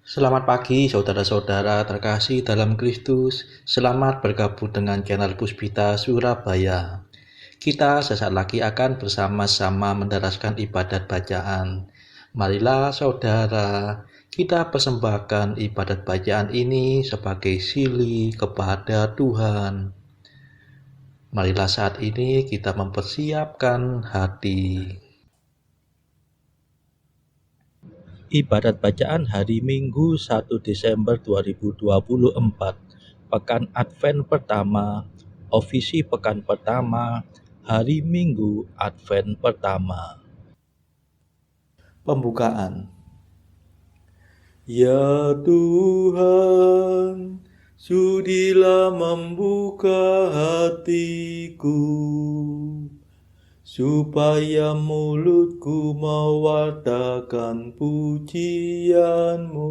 Selamat pagi saudara-saudara terkasih dalam Kristus. Selamat bergabung dengan channel Puspita Surabaya. Kita sesaat lagi akan bersama-sama menderaskan ibadat bacaan. Marilah saudara, kita persembahkan ibadat bacaan ini sebagai sili kepada Tuhan. Marilah saat ini kita mempersiapkan hati. Ibadat bacaan hari Minggu 1 Desember 2024, Pekan Advent pertama, Ofisi Pekan pertama, hari Minggu Advent pertama. Pembukaan. Ya Tuhan, sudilah membuka hatiku, supaya mulutku mewartakan pujian-Mu.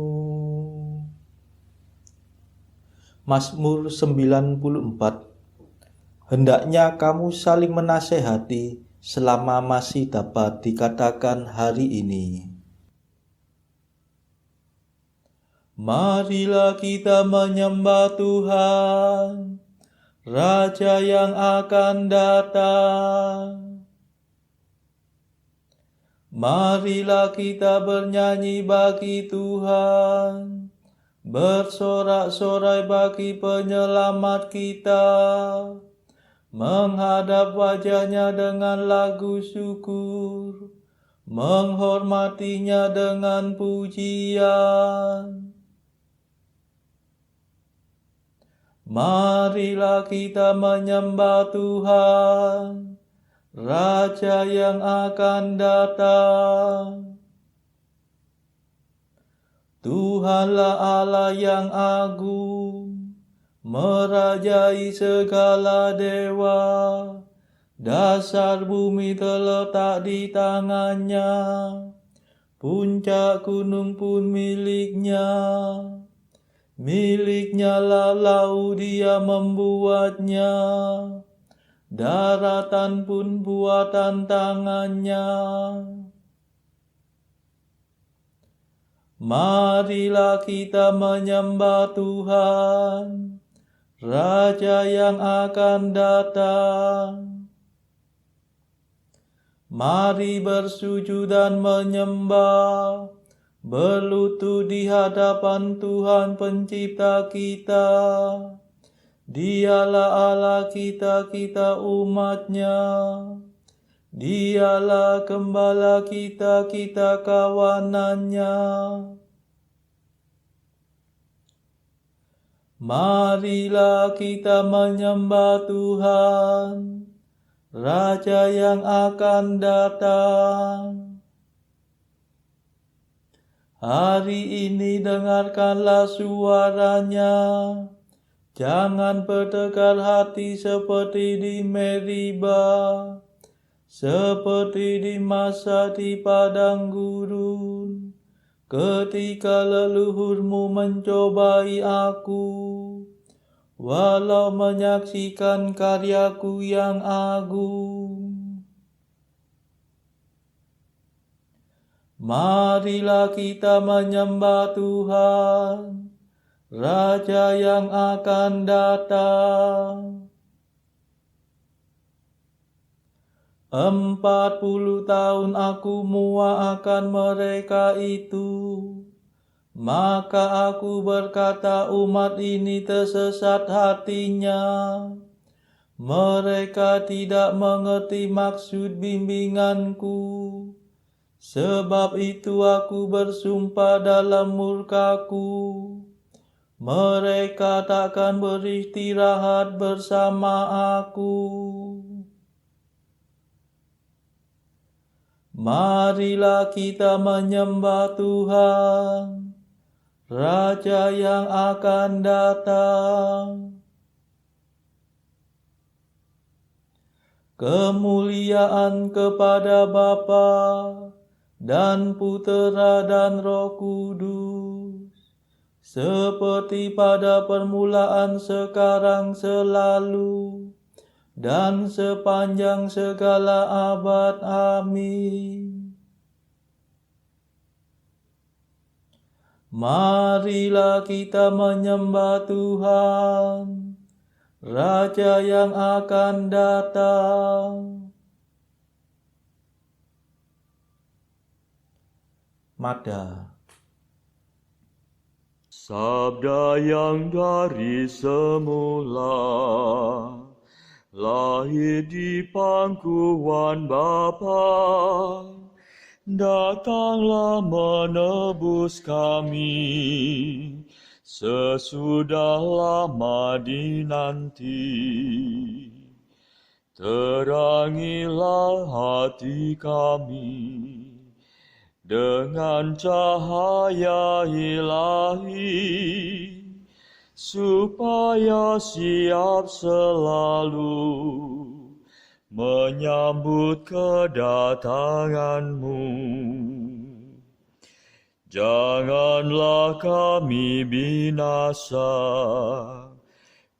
Mazmur 94. Hendaknya kamu saling menasehati selama masih dapat dikatakan hari ini. Marilah kita menyembah Tuhan, Raja yang akan datang. Marilah kita bernyanyi bagi Tuhan, bersorak-sorai bagi penyelamat kita, menghadap wajahnya dengan lagu syukur, menghormatinya dengan pujian. Marilah kita menyembah Tuhan, Raja yang akan datang. Tuhanlah Allah yang agung, merajai segala dewa. Dasar bumi terletak di tangannya, puncak gunung pun miliknya. Miliknya lah laut, dia membuatnya, daratan pun buatan tangannya. Marilah kita menyembah Tuhan, Raja yang akan datang. Mari bersujud dan menyembah, berlutut di hadapan Tuhan Pencipta kita. Dialah Allah kita, kita umat-Nya. Dialah gembala kita, kita kawanan-Nya. Marilah kita menyembah Tuhan, Raja yang akan datang. Hari ini dengarkanlah suaranya, jangan bertegar hati seperti di Meriba, seperti di masa di padang gurun, ketika leluhurmu mencobai aku, walau menyaksikan karyaku yang agung. Marilah kita menyembah Tuhan, Raja yang akan datang. 40 tahun aku muak akan mereka itu. Maka aku berkata, umat ini tersesat hatinya. Mereka tidak mengerti maksud bimbinganku. Sebab itu aku bersumpah dalam murkaku, mereka takkan beristirahat bersama aku. Marilah kita menyembah Tuhan, Raja yang akan datang. Kemuliaan kepada Bapa dan Putera dan Roh Kudus, seperti pada permulaan, sekarang, selalu, dan sepanjang segala abad. Amin. Marilah kita menyembah Tuhan, Raja yang akan datang. Mada. Sabda yang dari semula lahir di pangkuan Bapa, datanglah menebus kami sesudah lama dinanti. Terangilah hati kami dengan cahaya ilahi, supaya siap selalu menyambut kedatangan-Mu. Janganlah kami binasa,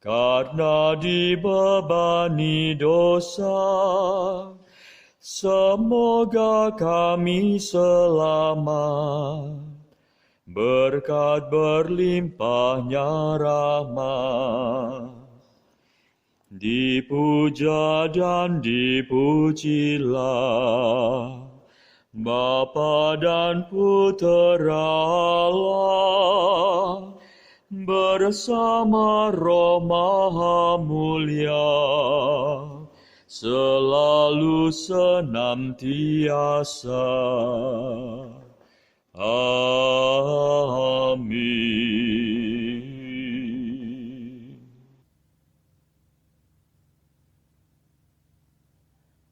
karena dibebani dosa. Semoga kami selamat berkat berlimpahnya rahmat. Dipuja dan dipujilah Bapa dan Putera Allah, bersama Roh Maha Mulia, selalu senantiasa. Amin.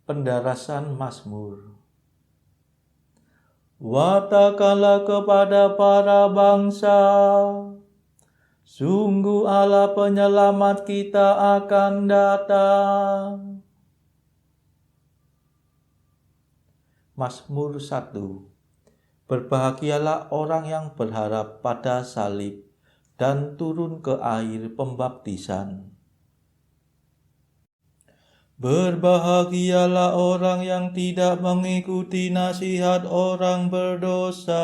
Pendarasan Mazmur. Watakanlah kepada para bangsa, sungguh Allah penyelamat kita akan datang. Mazmur 1. Berbahagialah orang yang berharap pada salib dan turun ke air pembaptisan. Berbahagialah orang yang tidak mengikuti nasihat orang berdosa,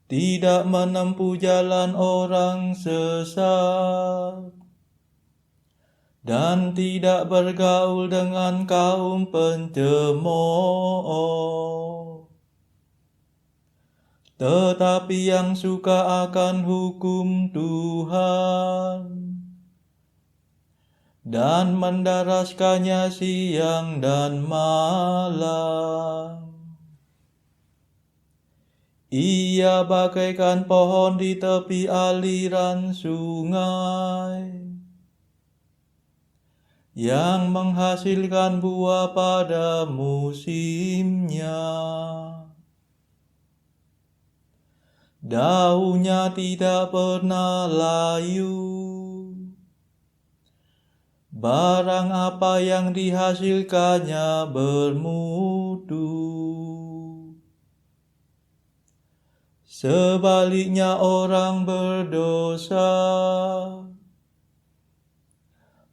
tidak menempuh jalan orang sesat, dan tidak bergaul dengan kaum pencemooh, tetapi yang suka akan hukum Tuhan dan mendaraskannya siang dan malam. Ia bagaikan pohon di tepi aliran sungai, yang menghasilkan buah pada musimnya. Daunnya tidak pernah layu. Barang apa yang dihasilkannya bermutu. Sebaliknya orang berdosa,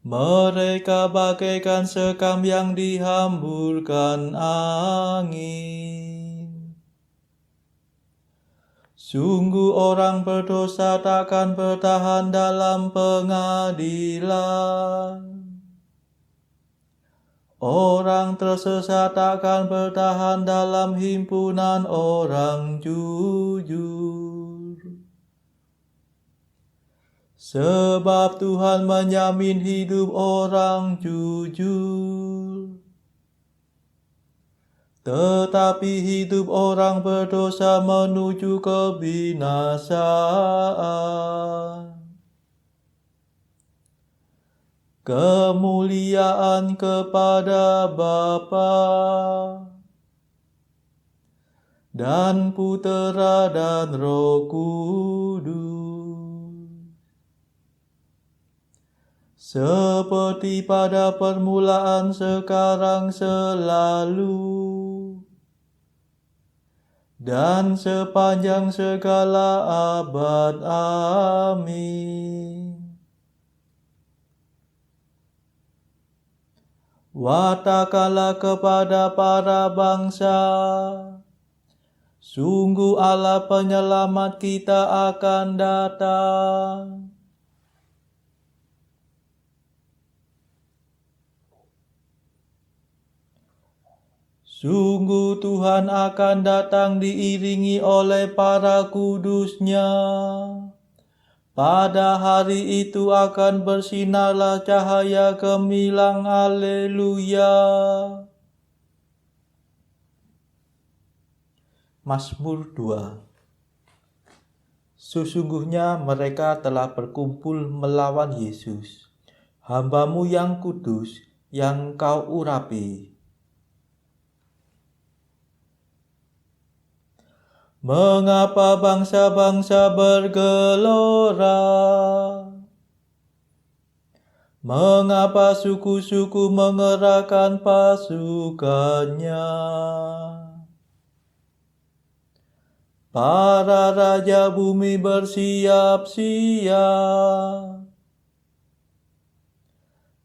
mereka bagaikan sekam yang dihamburkan angin. Sungguh orang berdosa takkan bertahan dalam pengadilan. Orang tersesat takkan bertahan dalam himpunan orang jujur. Sebab Tuhan menjamin hidup orang jujur, tetapi hidup orang berdosa menuju kebinasaan. Kemuliaan kepada Bapa dan Putera dan Roh Kudus, seperti pada permulaan, sekarang, selalu, dan sepanjang segala abad. Amin. Watakanlah kepada para bangsa, Sungguh Allah penyelamat kita akan datang. Sungguh Tuhan akan datang diiringi oleh para kudus-Nya. Pada hari itu akan bersinarlah cahaya gemilang. Haleluya. Mazmur 2. Sesungguhnya mereka telah berkumpul melawan Yesus, hamba-Mu yang kudus, yang Kau urapi. Mengapa bangsa-bangsa bergelora? Mengapa suku-suku mengerahkan pasukannya? Para raja bumi bersiap-siap.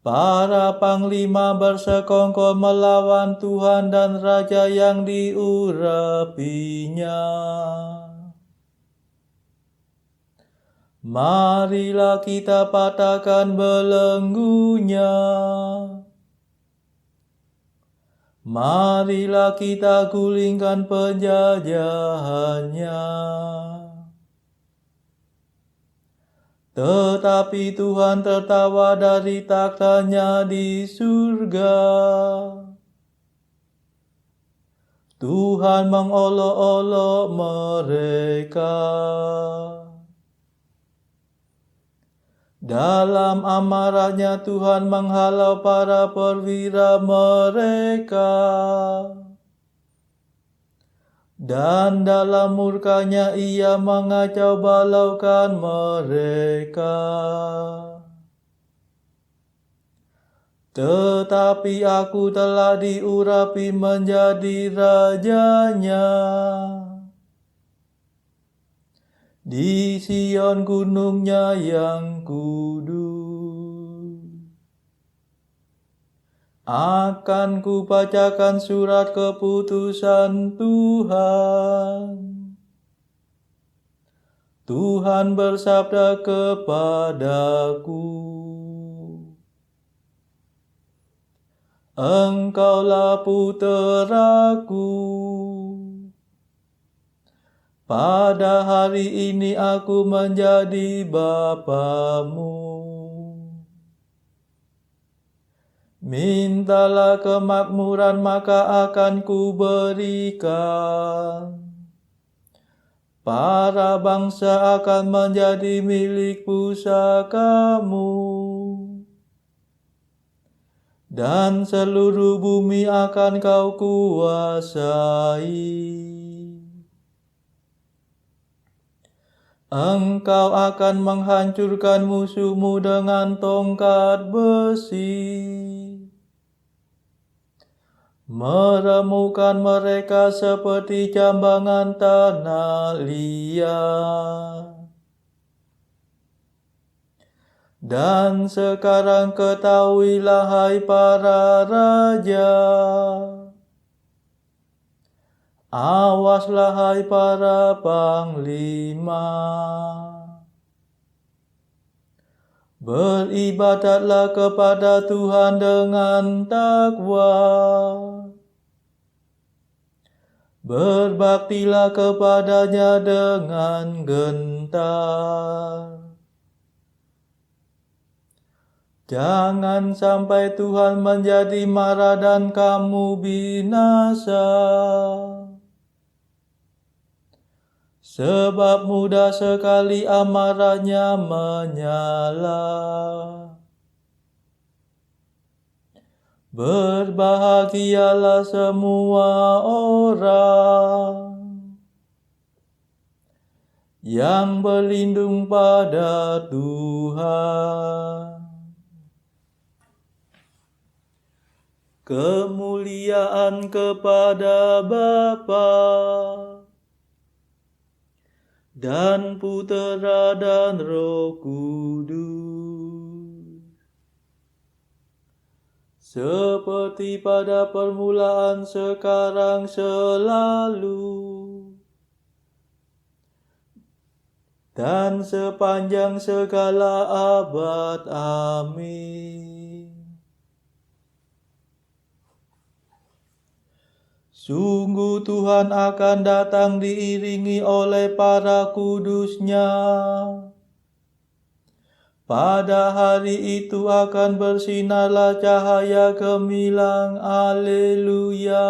Para panglima bersekongkol melawan Tuhan dan Raja yang diurapinya. Marilah kita patahkan belenggunya. Marilah kita gulingkan penjajahannya. Tetapi Tuhan tertawa dari takhta-Nya di surga. Tuhan mengolok-olok mereka. Dalam amarahnya Tuhan menghalau para perwira mereka. Dan dalam murkanya Ia mengacau balaukan mereka. Tetapi aku telah diurapi menjadi rajanya. Di Sion gunungnya yang kudus. Akan kubacakan surat keputusan Tuhan. Tuhan bersabda kepadaku, Engkaulah puteraku. Pada hari ini aku menjadi bapamu. Mintalah kemakmuran maka akan kuberikan. Para bangsa akan menjadi milik pusakamu. Dan seluruh bumi akan kau kuasai. Engkau akan menghancurkan musuhmu dengan tongkat besi. Meremukkan mereka seperti jambangan tanah liat. Dan sekarang ketahuilah hai para raja. Awaslah hai para panglima. Beribadatlah kepada Tuhan dengan takwa. Berbaktilah kepada-Nya dengan gentar. Jangan sampai Tuhan menjadi marah dan kamu binasa. Sebab mudah sekali amarah-Nya menyala. Berbahagialah semua orang yang berlindung pada Tuhan. Kemuliaan kepada Bapa dan Putera dan Roh Kudus. Seperti pada permulaan, sekarang, selalu, dan sepanjang segala abad. Amin. Sungguh Tuhan akan datang diiringi oleh para kudus-Nya. Pada hari itu akan bersinarlah cahaya gemilang. Haleluya.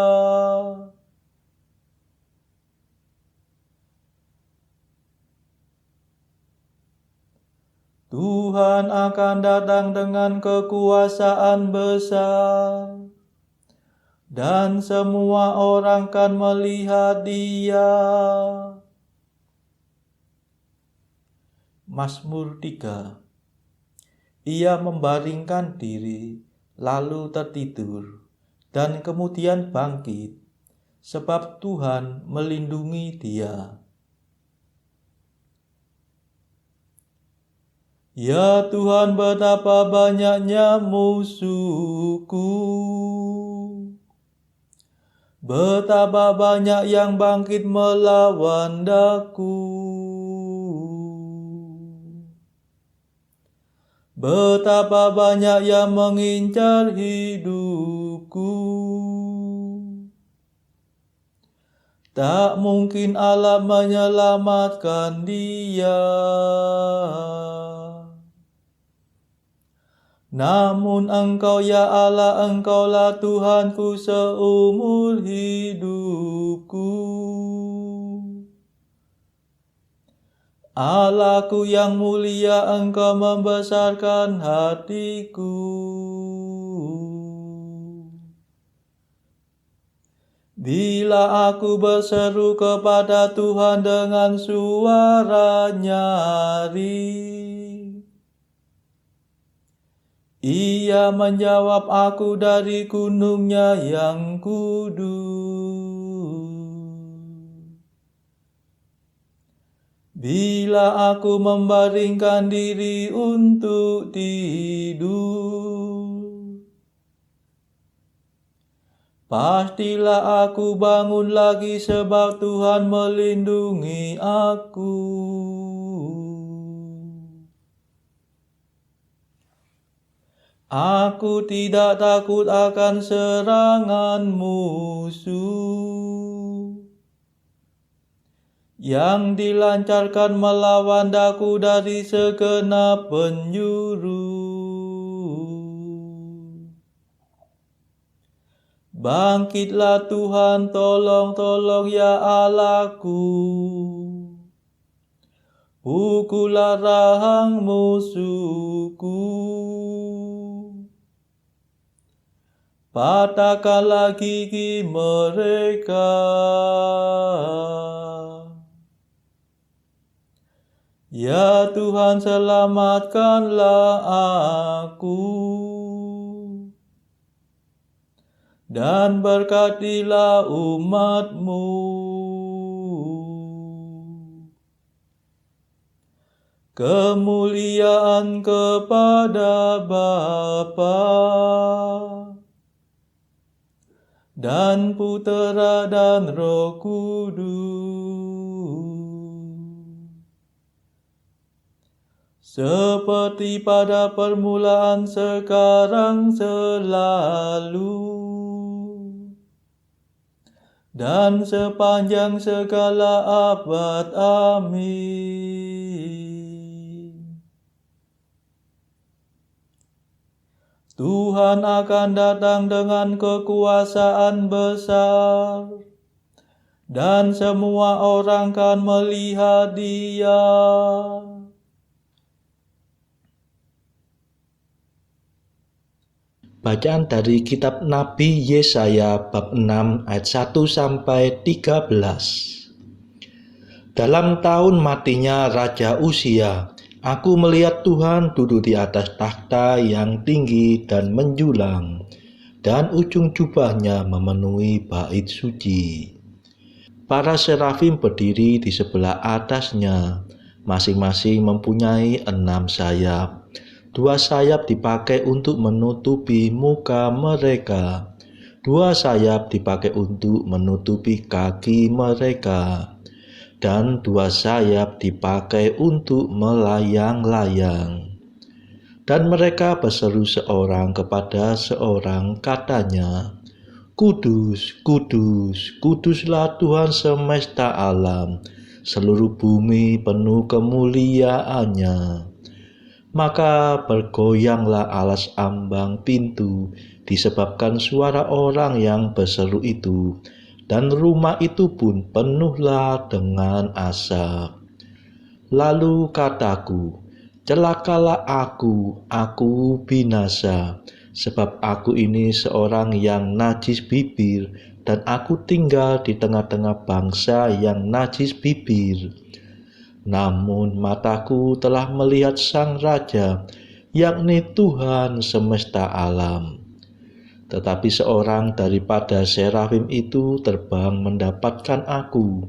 Tuhan akan datang dengan kekuasaan besar, dan semua orang akan melihat Dia. Mazmur 3. Ia membaringkan diri, lalu tertidur, dan kemudian bangkit, sebab Tuhan melindungi dia. Ya Tuhan, betapa banyaknya musuhku, betapa banyak yang bangkit melawan daku. Betapa banyak yang mengincar hidupku. Tak mungkin Allah menyelamatkan dia. Namun Engkau ya Allah, Engkaulah Tuhanku seumur hidupku. Allahku yang mulia, Engkau membesarkan hatiku. Bila aku berseru kepada Tuhan dengan suara nyaring, Ia menjawab aku dari gunung-Nya yang kudus. Bila aku membaringkan diri untuk tidur, pastilah aku bangun lagi sebab Tuhan melindungi aku. Aku tidak takut akan serangan musuh yang dilancarkan melawan daku dari segenap penjuru. Bangkitlah Tuhan, tolong ya Allahku. Pukullah rahang musuhku. Patahkanlah gigi mereka. Ya Tuhan, selamatkanlah aku, dan berkatilah umat-Mu. Kemuliaan kepada Bapa dan Putera dan Roh Kudus, seperti pada permulaan, sekarang, selalu, dan sepanjang segala abad. Amin. Tuhan akan datang dengan kekuasaan besar, dan semua orang akan melihat Dia. Bacaan dari kitab Nabi Yesaya bab 6 ayat 1 sampai 13. Dalam tahun matinya Raja Uzia, aku melihat Tuhan duduk di atas takhta yang tinggi dan menjulang, dan ujung jubahnya memenuhi bait suci. Para serafim berdiri di sebelah atasnya, masing-masing mempunyai 6 sayap. 2 sayap dipakai untuk menutupi muka mereka, 2 sayap dipakai untuk menutupi kaki mereka, dan 2 sayap dipakai untuk melayang-layang. Dan mereka berseru seorang kepada seorang, katanya, Kudus, kudus, kuduslah Tuhan semesta alam, seluruh bumi penuh kemuliaannya. Maka bergoyanglah alas ambang pintu disebabkan suara orang yang berseru itu, dan rumah itu pun penuhlah dengan asap. Lalu kataku, celakalah aku binasa, sebab aku ini seorang yang najis bibir, dan aku tinggal di tengah-tengah bangsa yang najis bibir. Namun mataku telah melihat Sang Raja, yakni Tuhan semesta alam. Tetapi seorang daripada serafim itu terbang mendapatkan aku.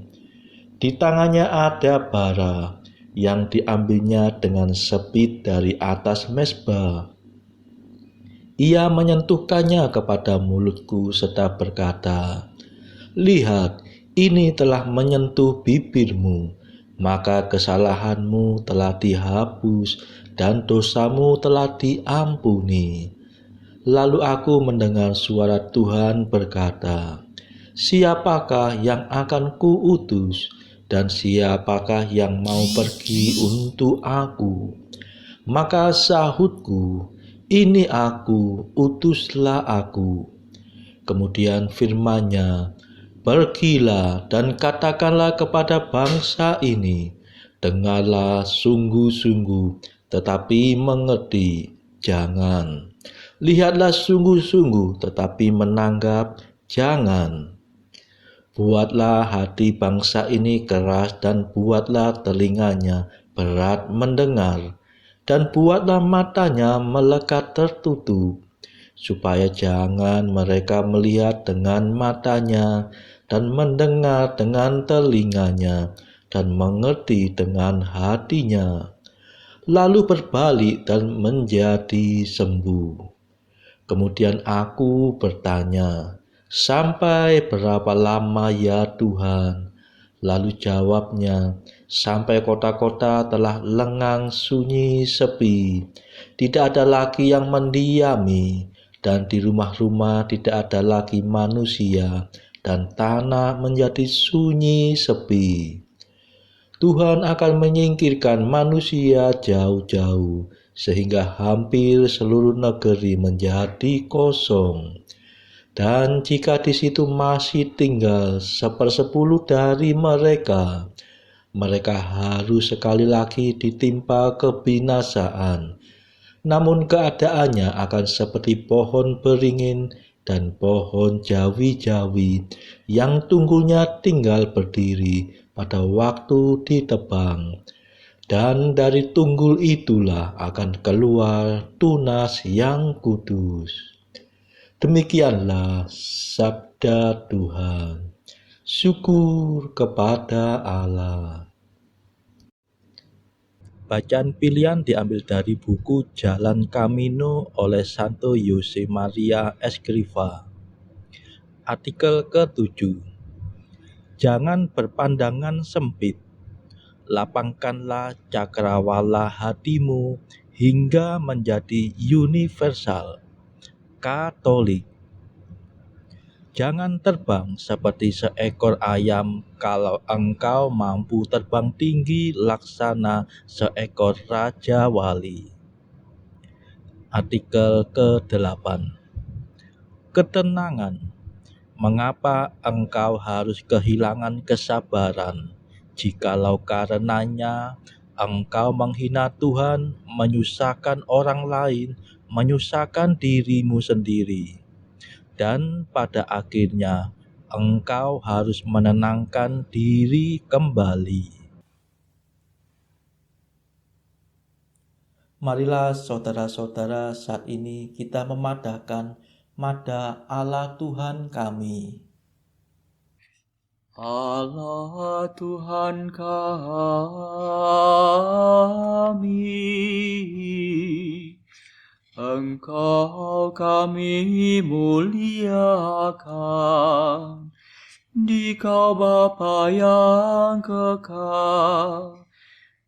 Di tangannya ada bara, yang diambilnya dengan sepit dari atas mezbah. Ia menyentuhkannya kepada mulutku serta berkata, Lihat, ini telah menyentuh bibirmu, maka kesalahanmu telah dihapus dan dosamu telah diampuni. Lalu aku mendengar suara Tuhan berkata, Siapakah yang akan kuutus, dan siapakah yang mau pergi untuk aku? Maka sahutku, ini aku, utuslah aku. Kemudian firman-Nya, Pergilah dan katakanlah kepada bangsa ini, dengarlah sungguh-sungguh, tetapi mengerti, jangan. Lihatlah sungguh-sungguh, tetapi menanggap, jangan. Buatlah hati bangsa ini keras dan buatlah telinganya berat mendengar, dan buatlah matanya melekat tertutup, supaya jangan mereka melihat dengan matanya dan mendengar dengan telinganya dan mengerti dengan hatinya, lalu berbalik dan menjadi sembuh. Kemudian aku bertanya, Sampai berapa lama ya Tuhan? Lalu jawabnya, sampai kota-kota telah lengang sunyi sepi, tidak ada lagi yang mendiami, dan di rumah-rumah tidak ada lagi manusia, dan tanah menjadi sunyi sepi. Tuhan akan menyingkirkan manusia jauh-jauh, sehingga hampir seluruh negeri menjadi kosong. Dan jika di situ masih tinggal 1/10 dari mereka, mereka harus sekali lagi ditimpa kebinasaan. Namun keadaannya akan seperti pohon beringin dan pohon jawi-jawi yang tunggulnya tinggal berdiri pada waktu ditebang. Dan dari tunggul itulah akan keluar tunas yang kudus. Demikianlah sabda Tuhan. Syukur kepada Allah. Bacaan pilihan diambil dari buku Jalan Camino oleh Santo Jose Maria Escrivá. Artikel ke-7. Jangan berpandangan sempit. Lapangkanlah cakrawala hatimu hingga menjadi universal, Katolik. Jangan terbang seperti seekor ayam kalau engkau mampu terbang tinggi laksana seekor raja wali. Artikel ke-8. Ketenangan. Mengapa engkau harus kehilangan kesabaran, jikalau karenanya engkau menghina Tuhan, menyusahkan orang lain, menyusahkan dirimu sendiri, dan pada akhirnya engkau harus menenangkan diri kembali. Marilah saudara-saudara, saat ini kita memadahkan mada Allah Tuhan kami. Allah Tuhan kami, Engkau kami muliakan, Dikau Bapa yang kekal,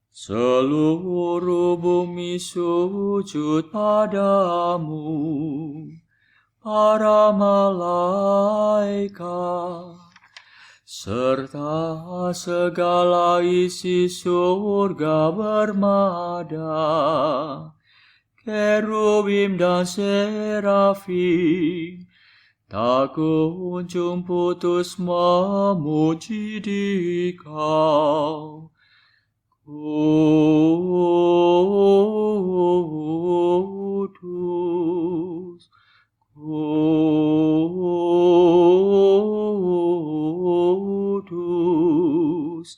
seluruh bumi sujud padamu, para malaikat, serta segala isi surga bermada, kerubim dan serafim, tak kunjung putus memuji Dikau. Kudus, kudus,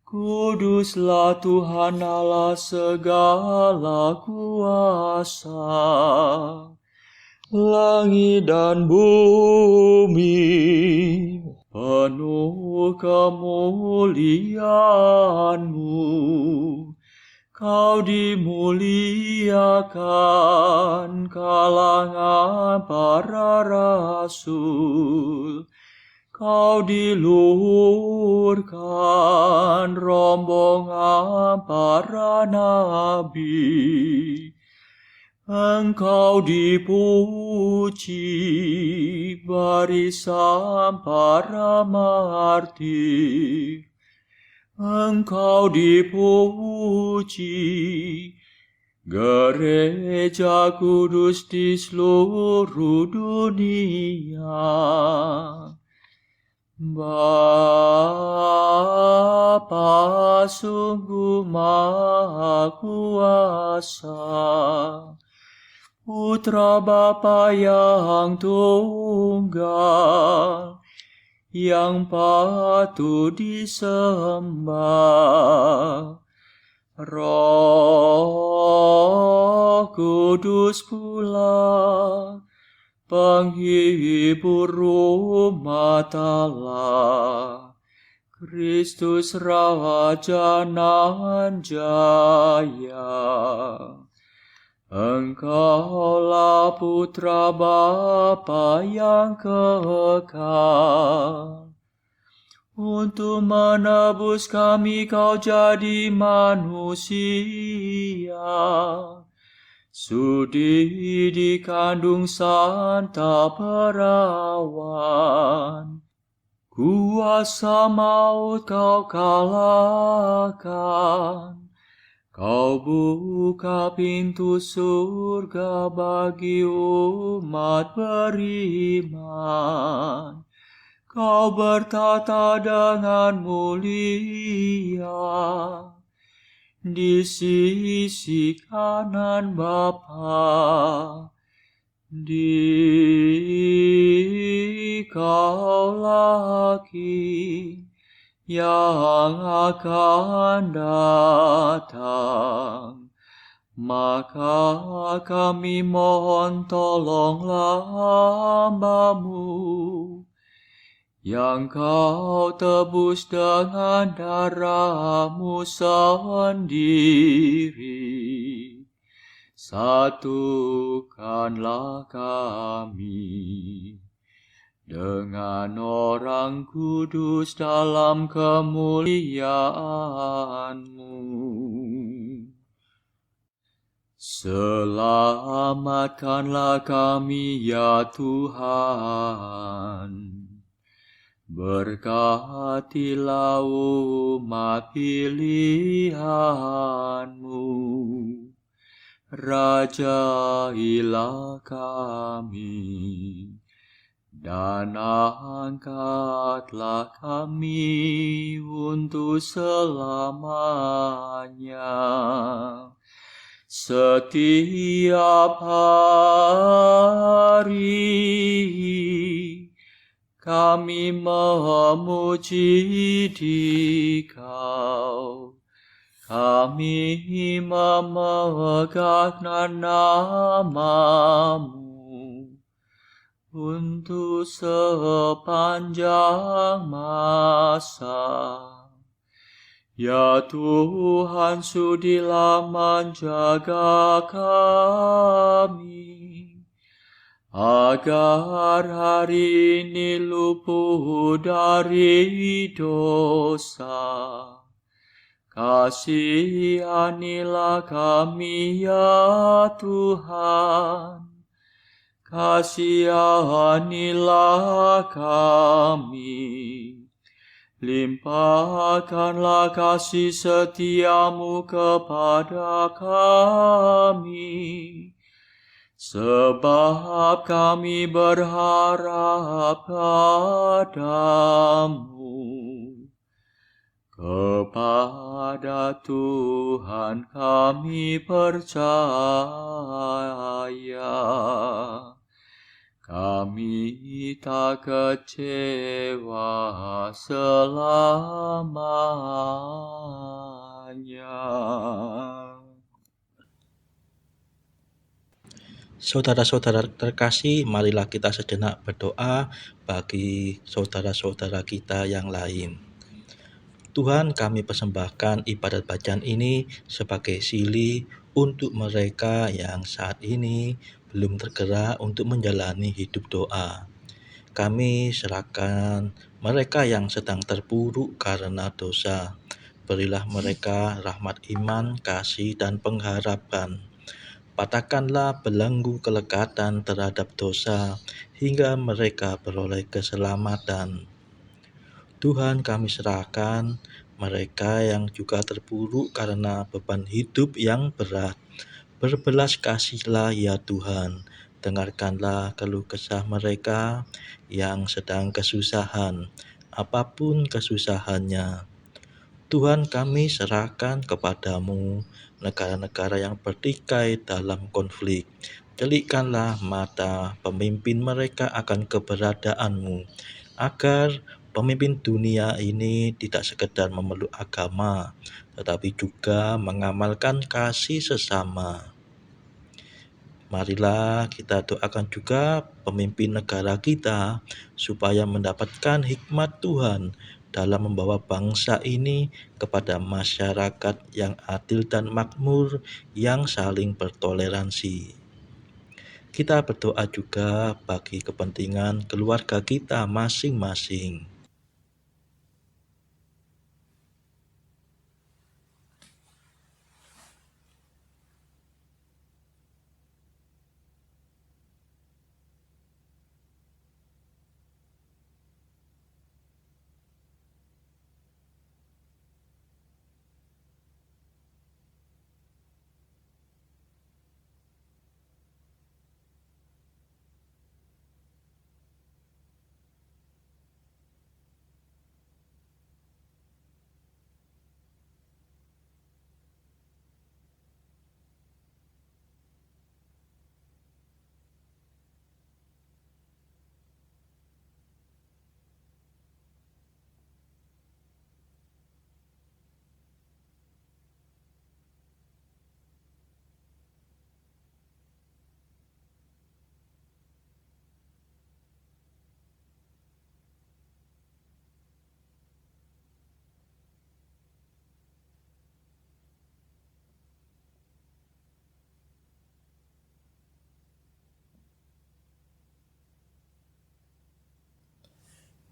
kuduslah Tuhan Allah segala kuasa. Langit dan bumi penuh kemuliaan-Mu. Kau dimuliakan kalangan para rasul. Kau diluhurkan rombongan para nabi. Engkau dipuji barisan para martir. Engkau dipuji gereja kudus di seluruh dunia. Bapa sungguh Maha Kuasa, Putra Bapa yang tunggal, yang patut disembah. Roh Kudus pula, penghibur umat Allah, Kristus Raja nan jaya. Engkaulah Putra Bapa yang kekal. Untuk menebus kami Kau jadi manusia. Sudi dikandung Santa Perawan. Kuasa maut Kau kalahkan. Kau buka pintu surga bagi umat beriman. Kau bertata dengan mulia di sisi kanan Bapa. Dikaulah King yang akan datang. Maka kami mohon tolonglah hamba-Mu yang Kau tebus dengan darah-Mu sendiri. Satukanlah kami dengan orang kudus dalam kemuliaan-Mu. Selamatkanlah kami ya Tuhan. Berkatilah umat pilihan-Mu. Rajailah kami. Dan angkatlah kami untuk selamanya. Setiap hari kami memuji Dikau. Kami memegang nama-Mu untuk sepanjang masa. Ya Tuhan, sudilah menjaga kami, agar hari ini luput dari dosa. Kasihanilah kami ya Tuhan, kasihanilah kami. Limpahkanlah kasih setiamu kepada kami, sebab kami berharap padamu. Kepada Tuhan kami percaya, kami tak kecewa selamanya. Saudara-saudara terkasih, marilah kita sejenak berdoa bagi saudara-saudara kita yang lain. Tuhan, kami persembahkan ibadat bacaan ini sebagai sili untuk mereka yang saat ini belum tergerak untuk menjalani hidup doa. Kami serahkan mereka yang sedang terpuruk karena dosa. Berilah mereka rahmat iman, kasih, dan pengharapan. Patahkanlah belenggu kelekatan terhadap dosa hingga mereka beroleh keselamatan. Tuhan, kami serahkan mereka yang juga terpuruk karena beban hidup yang berat. Berbelas kasihlah ya Tuhan, dengarkanlah keluh kesah mereka yang sedang kesusahan, apapun kesusahannya. Tuhan, kami serahkan kepadamu negara-negara yang bertikai dalam konflik. Celikkanlah mata pemimpin mereka akan keberadaanmu, agar pemimpin dunia ini tidak sekedar memeluk agama, tetapi juga mengamalkan kasih sesama. Marilah kita doakan juga pemimpin negara kita supaya mendapatkan hikmat Tuhan dalam membawa bangsa ini kepada masyarakat yang adil dan makmur yang saling bertoleransi. Kita berdoa juga bagi kepentingan keluarga kita masing-masing.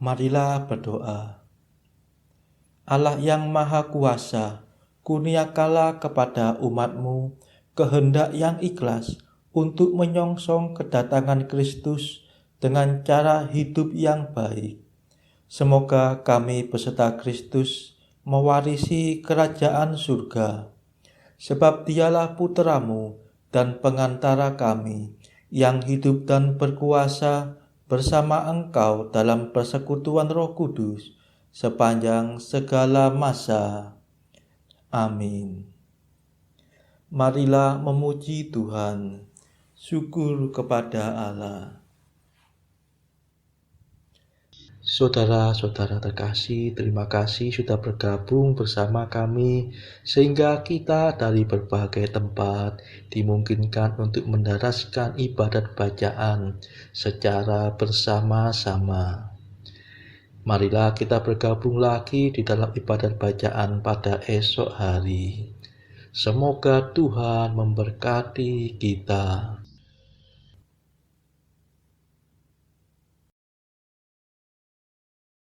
Marilah berdoa. Allah yang Maha Kuasa, kurniakanlah kepada umat-Mu kehendak yang ikhlas untuk menyongsong kedatangan Kristus dengan cara hidup yang baik. Semoga kami beserta Kristus mewarisi kerajaan surga, sebab Dialah Putra-Mu dan pengantara kami yang hidup dan berkuasa bersama Engkau dalam persekutuan Roh Kudus sepanjang segala masa. Amin. Marilah memuji Tuhan. Syukur kepada Allah. Saudara-saudara terkasih, terima kasih sudah bergabung bersama kami sehingga kita dari berbagai tempat dimungkinkan untuk mendaraskan ibadat bacaan secara bersama-sama. Marilah kita bergabung lagi di dalam ibadat bacaan pada esok hari. Semoga Tuhan memberkati kita.